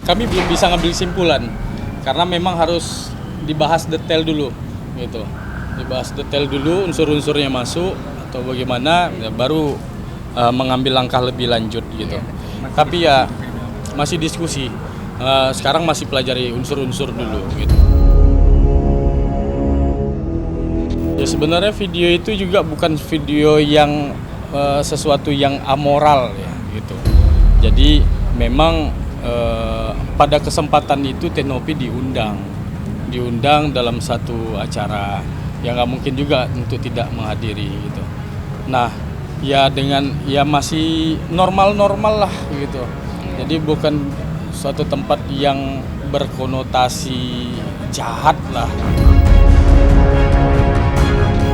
Kami belum bisa ngambil simpulan karena memang harus dibahas detail dulu gitu. Dibahas detail dulu unsur-unsurnya masuk atau bagaimana ya baru mengambil langkah lebih lanjut gitu. Tapi ya masih diskusi. Sekarang masih pelajari unsur-unsur dulu gitu. Ya sebenarnya video itu juga bukan video yang sesuatu yang amoral ya gitu. Jadi memang pada kesempatan itu Tenopi diundang dalam satu acara yang nggak mungkin juga untuk tidak menghadiri gitu. Nah ya ya masih normal-normal lah gitu. Jadi bukan suatu tempat yang berkonotasi jahat lah.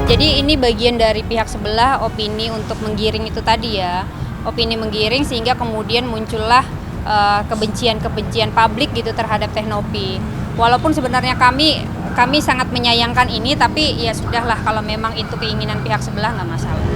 Jadi ini bagian dari pihak sebelah opini untuk menggiring itu tadi ya. Opini menggiring sehingga kemudian muncullah kebencian-kebencian publik gitu terhadap Tenopi. Walaupun sebenarnya kami sangat menyayangkan ini, tapi ya sudahlah kalau memang itu keinginan pihak sebelah nggak masalah.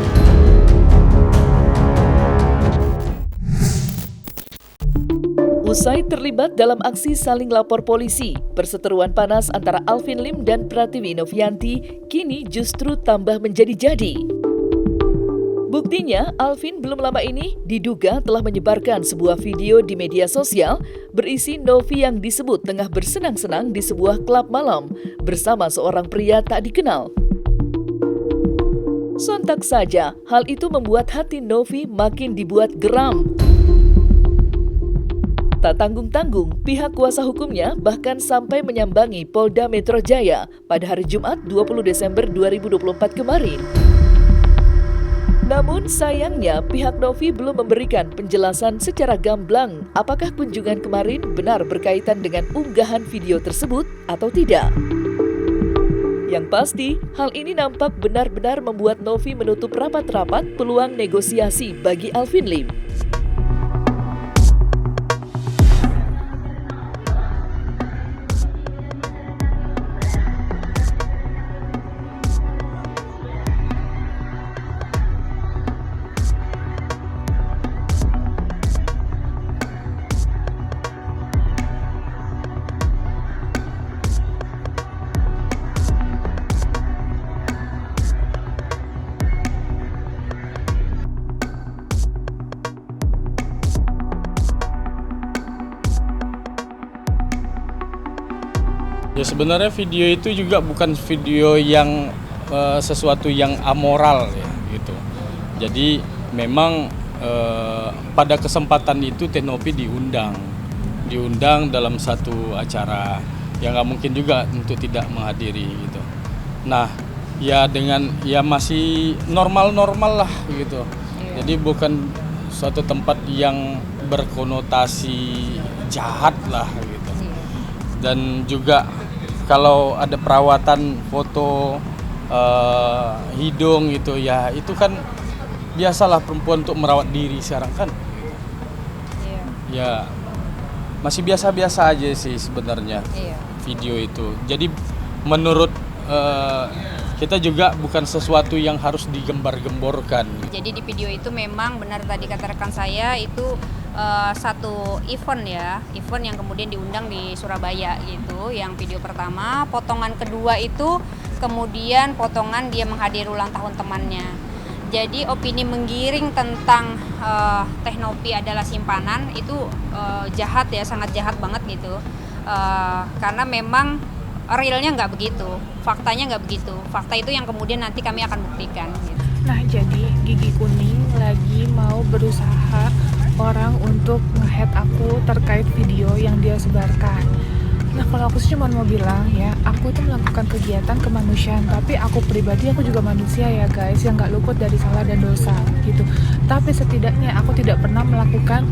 Usai terlibat dalam aksi saling lapor polisi, perseteruan panas antara Alvin Lim dan Pratiwi Novianti kini justru tambah menjadi-jadi. Buktinya, Alvin belum lama ini diduga telah menyebarkan sebuah video di media sosial berisi Novi yang disebut tengah bersenang-senang di sebuah klub malam bersama seorang pria tak dikenal. Sontak saja, hal itu membuat hati Novi makin dibuat geram. Tak tanggung-tanggung, pihak kuasa hukumnya bahkan sampai menyambangi Polda Metro Jaya pada hari Jumat 20 Desember 2024 kemarin. Namun sayangnya pihak Novi belum memberikan penjelasan secara gamblang apakah kunjungan kemarin benar berkaitan dengan unggahan video tersebut atau tidak. Yang pasti, hal ini nampak benar-benar membuat Novi menutup rapat-rapat peluang negosiasi bagi Alvin Lim. Ya sebenarnya video itu juga bukan video yang sesuatu yang amoral ya gitu. Jadi memang pada kesempatan itu Tenopi diundang dalam satu acara yang nggak mungkin juga untuk tidak menghadiri gitu. Nah ya ya masih normal-normal lah gitu. Jadi bukan suatu tempat yang berkonotasi jahat lah gitu. Dan juga kalau ada perawatan foto hidung gitu ya itu kan biasalah perempuan untuk merawat diri sekarang kan. Ya masih biasa-biasa aja sih sebenarnya video itu. Jadi menurut kita juga bukan sesuatu yang harus digembar-gemborkan. Jadi di video itu memang benar tadi kata rekan saya itu satu event yang kemudian diundang di Surabaya gitu. Yang video pertama, potongan kedua itu kemudian potongan dia menghadiri ulang tahun temannya. Jadi opini menggiring tentang Tenopi adalah simpanan itu jahat ya, sangat jahat banget gitu. Karena memang realnya nggak begitu, faktanya nggak begitu. Fakta itu yang kemudian nanti kami akan buktikan. Gitu. Nah jadi Gigi Kuning lagi mau berusaha orang untuk nge-head aku terkait video yang dia sebarkan. Nah kalau aku sih cuma mau bilang ya, aku itu melakukan kegiatan kemanusiaan, tapi aku pribadi aku juga manusia ya guys, yang gak luput dari salah dan dosa gitu. Tapi setidaknya aku tidak pernah melakukan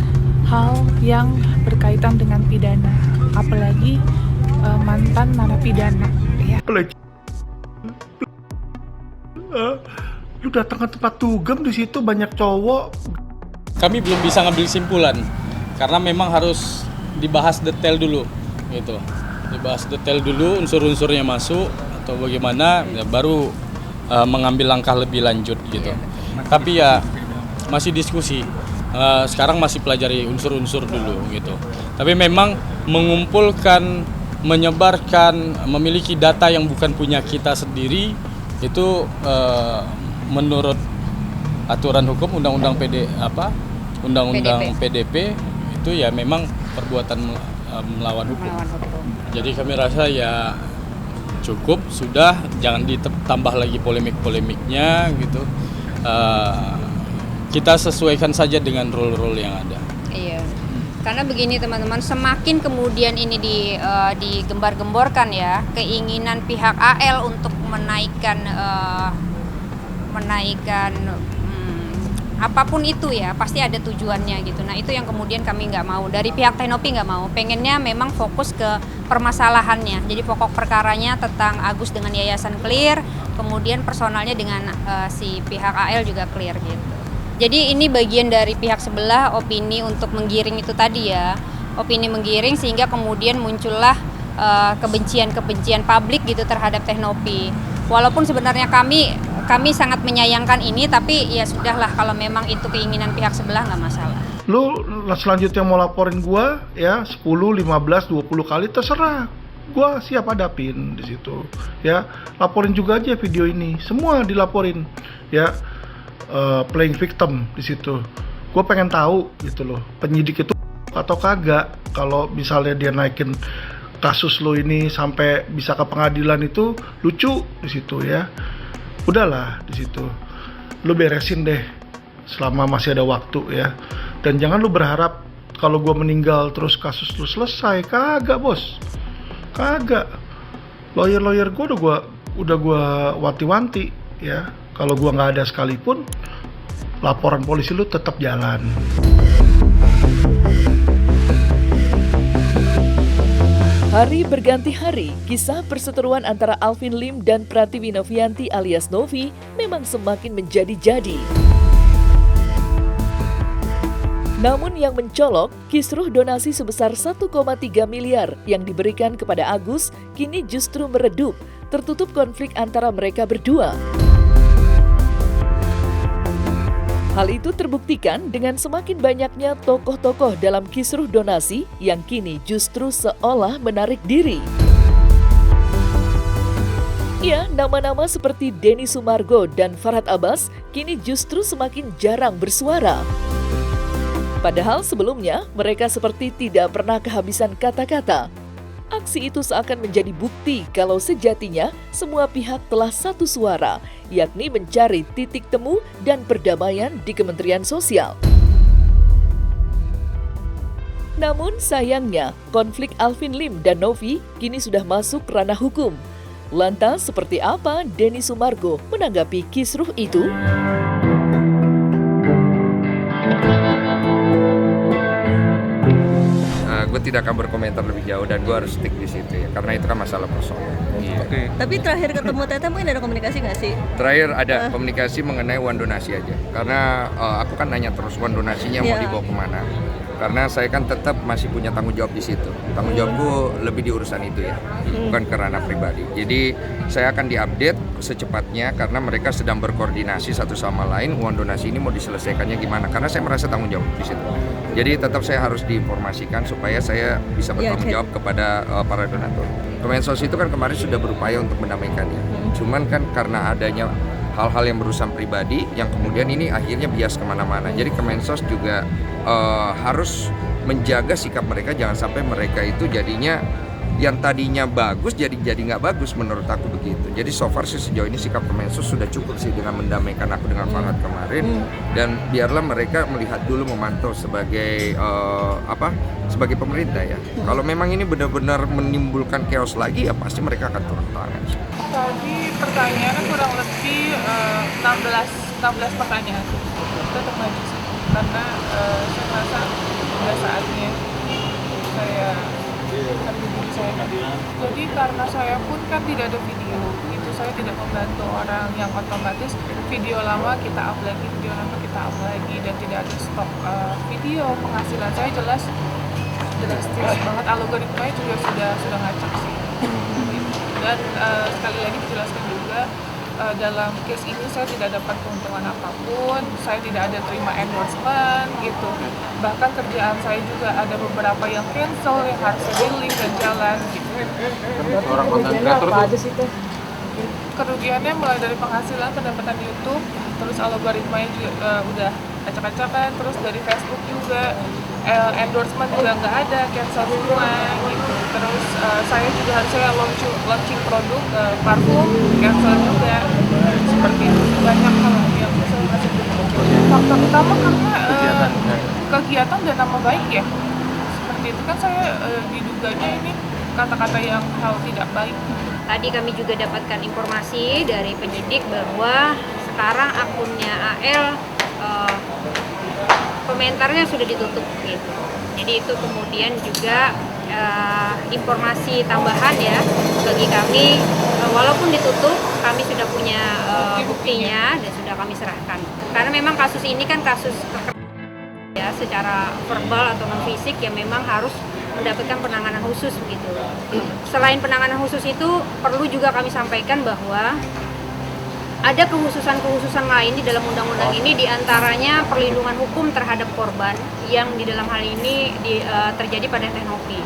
hal yang berkaitan dengan pidana, apalagi mantan narapidana ya. Lu datang ke tempat dugem, di situ banyak cowok. Kami belum bisa ngambil simpulan karena memang harus dibahas detail dulu gitu. Dibahas detail dulu unsur-unsurnya masuk atau bagaimana ya baru mengambil langkah lebih lanjut gitu. Tapi ya masih diskusi. sekarang masih pelajari unsur-unsur dulu gitu. Tapi memang mengumpulkan, menyebarkan, memiliki data yang bukan punya kita sendiri itu menurut aturan hukum undang-undang PDP itu ya memang perbuatan melawan hukum. Jadi kami rasa ya cukup, sudah, jangan ditambah lagi polemik-polemiknya gitu. Kita sesuaikan saja dengan rule-rule yang ada. Iya. Karena begini teman-teman, semakin kemudian ini digembar-gemborkan ya, keinginan pihak AL untuk menaikkan apapun itu ya, pasti ada tujuannya gitu. Nah itu yang kemudian kami nggak mau, dari pihak Teknopi nggak mau, pengennya memang fokus ke permasalahannya. Jadi pokok perkaranya tentang Agus dengan yayasan clear, kemudian personalnya dengan si pihak AL juga clear gitu. Jadi ini bagian dari pihak sebelah opini untuk menggiring itu tadi ya, opini menggiring sehingga kemudian muncullah kebencian-kebencian publik gitu terhadap Teknopi. Walaupun sebenarnya kami sangat menyayangkan ini, tapi ya sudahlah, kalau memang itu keinginan pihak sebelah nggak masalah. Lu selanjutnya mau laporin gua ya 10, 15, 20 kali terserah. Gua siap hadapin di situ. Ya, laporin juga aja video ini. Semua dilaporin ya. Playing victim di situ. Gua pengen tahu gitu loh, penyidik itu atau kagak. Kalau misalnya dia naikin kasus lo ini sampai bisa ke pengadilan itu lucu di situ ya. Udahlah di situ, lu beresin deh selama masih ada waktu ya. Dan jangan lu berharap kalau gua meninggal terus kasus lu selesai. Kagak bos, kagak. Lawyer gua udah gua wanti-wanti ya. Kalau gua nggak ada sekalipun, laporan polisi lu tetap jalan. Hari berganti hari, kisah perseteruan antara Alvin Lim dan Pratiwi Novianti alias Novi memang semakin menjadi-jadi. Namun yang mencolok, kisruh donasi sebesar 1,3 miliar yang diberikan kepada Agus kini justru meredup, tertutup konflik antara mereka berdua. Hal itu terbuktikan dengan semakin banyaknya tokoh-tokoh dalam kisruh donasi yang kini justru seolah menarik diri. Ya, nama-nama seperti Denny Sumargo dan Farhad Abbas kini justru semakin jarang bersuara. Padahal sebelumnya mereka seperti tidak pernah kehabisan kata-kata. Aksi itu seakan menjadi bukti kalau sejatinya semua pihak telah satu suara, yakni mencari titik temu dan perdamaian di Kementerian Sosial. Namun sayangnya, konflik Alvin Lim dan Novi kini sudah masuk ranah hukum. Lantas seperti apa Denny Sumargo menanggapi kisruh itu? Gue tidak akan berkomentar lebih jauh dan gue harus stick di situ ya, karena itu kan masalah personal. Oke. Tapi terakhir ketemu Teteh mungkin ada komunikasi nggak sih? Terakhir ada komunikasi mengenai uang donasi aja, karena aku kan nanya terus uang donasinya mau dibawa kemana. Karena saya kan tetap masih punya tanggung jawab di situ. Tanggung jawabku lebih di urusan itu ya, bukan ke ranah pribadi. Jadi saya akan diupdate secepatnya karena mereka sedang berkoordinasi satu sama lain. Uang donasi ini mau diselesaikannya gimana? Karena saya merasa tanggung jawab di situ. Jadi tetap saya harus diinformasikan supaya saya bisa bertanggung jawab kepada para donatur. Kemensos itu kan kemarin sudah berupaya untuk mendamaikannya. Cuman kan karena adanya hal-hal yang berurusan pribadi yang kemudian ini akhirnya bias kemana-mana. Jadi Kemensos juga harus menjaga sikap mereka, jangan sampai mereka itu jadinya yang tadinya bagus jadi nggak bagus, menurut aku begitu. Jadi so far sih sejauh ini sikap Kemensos sudah cukup sih dengan mendamaikan aku dengan Farhad kemarin, dan biarlah mereka melihat dulu, memantau sebagai sebagai pemerintah ya. Kalau memang ini benar-benar menimbulkan chaos lagi ya pasti mereka akan turun tangan. Tadi pertanyaan kurang lebih 16 pertanyaan. Tetap maju sih. Karena saya merasa sudah saatnya saya diri saya kan. Jadi karena saya pun kan tidak ada video, itu saya tidak membantu orang yang otomatis video lama kita up lagi, dan tidak ada stok video. Penghasilan saya jelas drastis banget, algoritmanya juga sudah ngacak sih. Dan sekali lagi dijelaskan juga dalam case ini saya tidak dapat keuntungan apapun, saya tidak ada terima endorsement gitu. Bahkan kerjaan saya juga ada beberapa yang cancel, yang harusnya dealing dan jalan gitu. Orang konten kreator tuh Kerugiannya mulai dari penghasilan, pendapatan YouTube, terus algoritmanya juga udah acak-acakan, terus dari Facebook juga endorsement juga nggak ada, cancel semua gitu. Terus saya juga harusnya launching produk parfum, cancel juga. Seperti itu, banyak hal yang saya masih belum. Faktor utama karena kegiatan dan nama baik ya. Seperti itu kan saya diduganya ini kata-kata yang hal tidak baik. Tadi kami juga dapatkan informasi dari penyidik bahwa sekarang akunnya AL komentarnya sudah ditutup gitu. Jadi itu kemudian juga informasi tambahan ya bagi kami, walaupun ditutup kami sudah punya buktinya dan sudah kami serahkan. Karena memang kasus ini kan kasus ya secara verbal atau non fisik yang memang harus mendapatkan penanganan khusus begitu. Selain penanganan khusus itu perlu juga kami sampaikan bahwa ada kekhususan-kekhususan lain di dalam undang-undang ini, diantaranya perlindungan hukum terhadap korban yang di dalam hal ini terjadi pada Teknopi.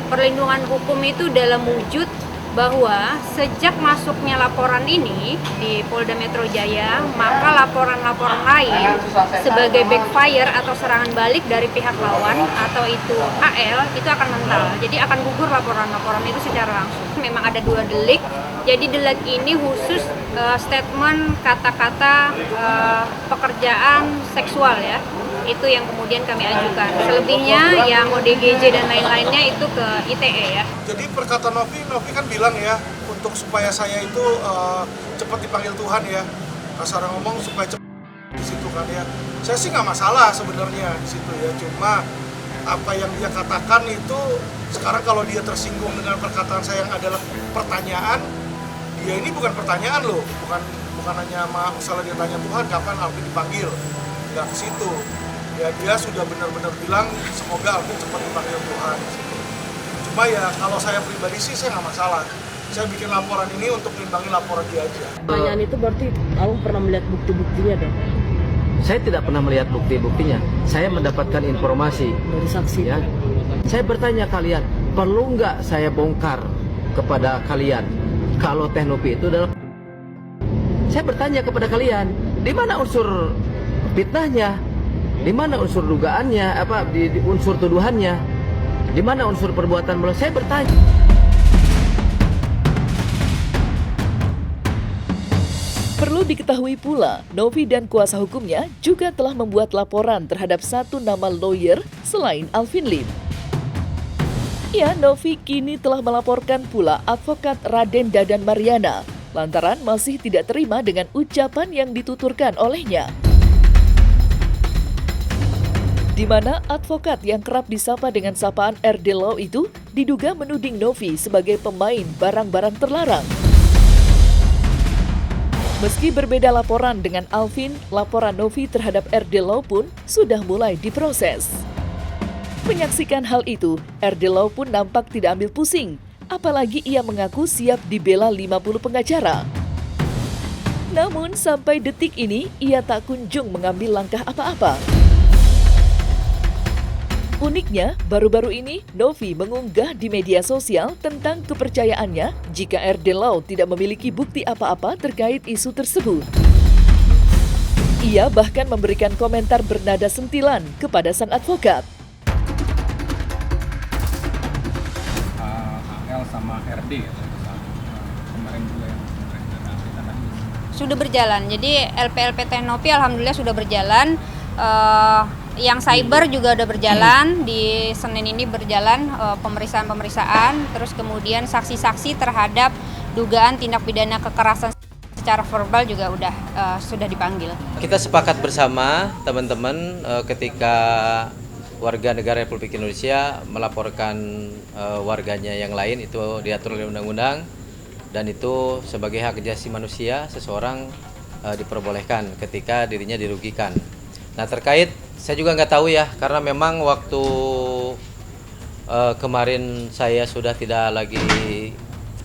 Perlindungan hukum itu dalam wujud bahwa sejak masuknya laporan ini di Polda Metro Jaya, maka laporan-laporan lain sebagai backfire atau serangan balik dari pihak lawan atau itu AL itu akan mental. Jadi akan gugur laporan-laporan itu secara langsung. Memang ada 2 delik. Jadi delik ini khusus statement kata-kata pekerjaan seksual ya. Itu yang kemudian kami ajukan. Selebihnya yang ODGJ dan lain-lainnya itu ke ITE ya. Jadi perkataan Novi kan bilang ya, untuk supaya saya itu cepat dipanggil Tuhan ya. Kasar ngomong supaya cepat di situ kan ya. Saya sih nggak masalah sebenarnya di situ ya. Cuma apa yang dia katakan itu sekarang kalau dia tersinggung dengan perkataan saya yang adalah pertanyaan, dia ini bukan pertanyaan loh, bukan hanya masalah dia tanya Tuhan kapan Alvin dipanggil, nggak ke situ. Ya dia sudah benar-benar bilang semoga Alvin cepat dipanggil Tuhan. Cuma ya kalau saya pribadi sih saya nggak masalah. Saya bikin laporan ini untuk melindungi laporan dia aja. Pertanyaan itu berarti Alung pernah melihat bukti-buktinya dong? Saya tidak pernah melihat bukti-buktinya. Saya mendapatkan informasi Dari saksi ya. Saya bertanya kalian, perlu nggak saya bongkar kepada kalian kalau Teknopi itu adalah? Saya bertanya kepada kalian, di mana unsur fitnahnya? Di mana unsur dugaannya? Di unsur tuduhannya? Di mana unsur perbuatan melawan? Saya bertanya. Perlu diketahui pula, Novi dan kuasa hukumnya juga telah membuat laporan terhadap satu nama lawyer selain Alvin Lim. Ya, Novi kini telah melaporkan pula advokat Raden Dadan Mariana lantaran masih tidak terima dengan ucapan yang dituturkan olehnya. Di mana advokat yang kerap disapa dengan sapaan RD Law itu diduga menuding Novi sebagai pemain barang-barang terlarang. Meski berbeda laporan dengan Alvin, laporan Novi terhadap RD Law pun sudah mulai diproses. Menyaksikan hal itu, RD Law pun nampak tidak ambil pusing, apalagi ia mengaku siap dibela 50 pengacara. Namun sampai detik ini, ia tak kunjung mengambil langkah apa-apa. Uniknya, baru-baru ini Novi mengunggah di media sosial tentang kepercayaannya jika RD Law tidak memiliki bukti apa-apa terkait isu tersebut. Ia bahkan memberikan komentar bernada sentilan kepada sang advokat. AL sama RD kemarin juga yang Sudah berjalan, jadi LPLP Teknopi alhamdulillah sudah berjalan. Yang cyber juga udah berjalan, di Senin ini berjalan pemeriksaan, terus kemudian saksi-saksi terhadap dugaan tindak pidana kekerasan secara verbal juga sudah dipanggil. Kita sepakat bersama teman-teman ketika warga negara Republik Indonesia melaporkan warganya yang lain, itu diatur oleh undang-undang, dan itu sebagai hak asasi manusia seseorang diperbolehkan ketika dirinya dirugikan. Nah, terkait saya juga nggak tahu ya, karena memang waktu kemarin saya sudah tidak lagi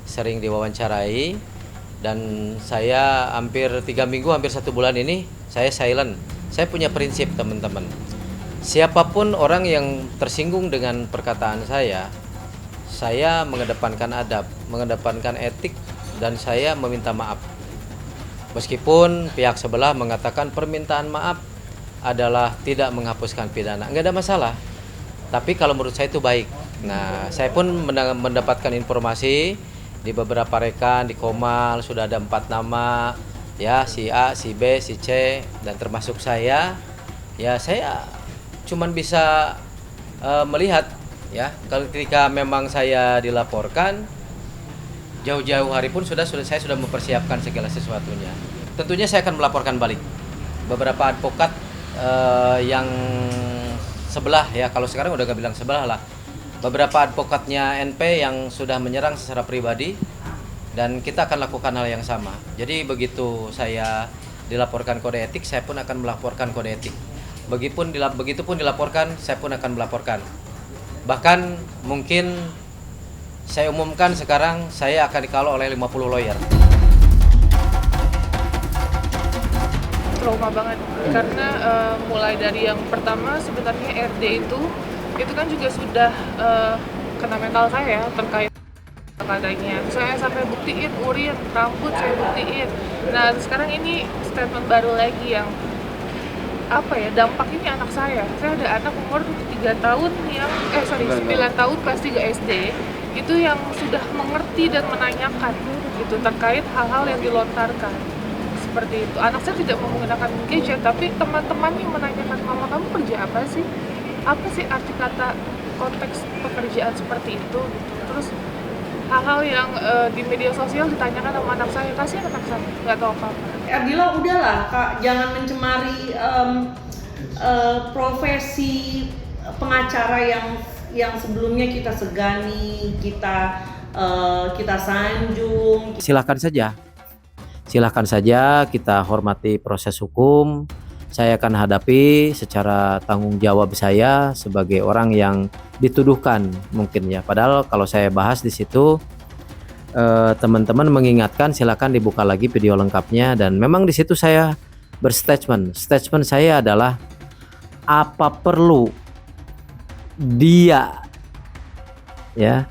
sering diwawancarai, Dan saya hampir 3 minggu, hampir 1 bulan ini saya silent. Saya punya prinsip teman-teman. Siapapun orang yang tersinggung dengan perkataan saya mengedepankan adab, mengedepankan etik, dan saya meminta maaf. Meskipun pihak sebelah mengatakan permintaan maaf adalah tidak menghapuskan pidana, nggak ada masalah. Tapi kalau menurut saya itu baik. Nah, saya pun mendapatkan informasi di beberapa rekan di Komal sudah ada 4 nama, ya, si A, si B, si C, dan termasuk saya. Ya, saya cuman bisa melihat, ya, kalau ketika memang saya dilaporkan jauh-jauh hari pun saya sudah mempersiapkan segala sesuatunya. Tentunya saya akan melaporkan balik beberapa advokat yang sebelah, ya, kalau sekarang udah gak bilang sebelah lah, beberapa advokatnya NP yang sudah menyerang secara pribadi, dan kita akan lakukan hal yang sama. Jadi begitu saya dilaporkan kode etik, saya pun akan melaporkan kode etik. Begitupun dilaporkan, saya pun akan melaporkan. Bahkan mungkin saya umumkan sekarang saya akan dikawal oleh 50 lawyer. Trauma banget karena mulai dari yang pertama sebenarnya RD itu kan juga sudah kena mental saya terkait katanya. Saya sampai buktiin urin, rambut saya buktiin. Nah sekarang ini statement baru lagi yang dampak ini anak saya. Saya ada anak umur 3 tahun yang 9 tahun kelas 3 SD itu yang sudah mengerti dan menanyakan gitu terkait hal-hal yang dilontarkan seperti itu. Anak saya tidak mau menggunakan gadget, tapi teman-temannya menanyakan, mama kamu kerja apa sih? Apa sih arti kata konteks pekerjaan seperti itu? Gitu. Terus hal-hal yang di media sosial ditanyakan sama anak saya, kasihan anak saya nggak tahu apa-apa. Ardila udahlah Kak, jangan mencemari profesi pengacara yang sebelumnya kita segani, kita sanjung. Silahkan saja kita hormati proses hukum. Saya akan hadapi secara tanggung jawab saya sebagai orang yang dituduhkan mungkin, ya. Padahal kalau saya bahas di situ teman-teman mengingatkan, silakan dibuka lagi video lengkapnya, dan memang di situ saya berstatement. Statement saya adalah apa perlu dia, ya,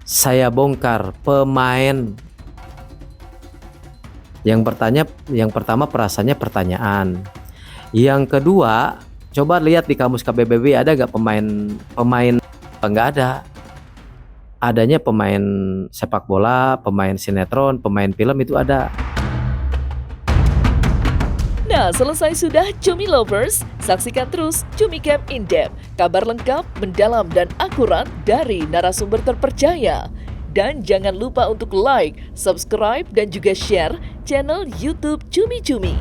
saya bongkar pemain. Yang pertama perasaannya pertanyaan. Yang kedua, coba lihat di kamus KBBI ada nggak pemain? Nggak ada. Adanya pemain sepak bola, pemain sinetron, pemain film itu ada. Nah, selesai sudah Cumi Lovers. Saksikan terus Cumi Camp In Depth, kabar lengkap, mendalam, dan akurat dari narasumber terpercaya. Dan jangan lupa untuk like, subscribe, dan juga share channel YouTube Cumi Cumi.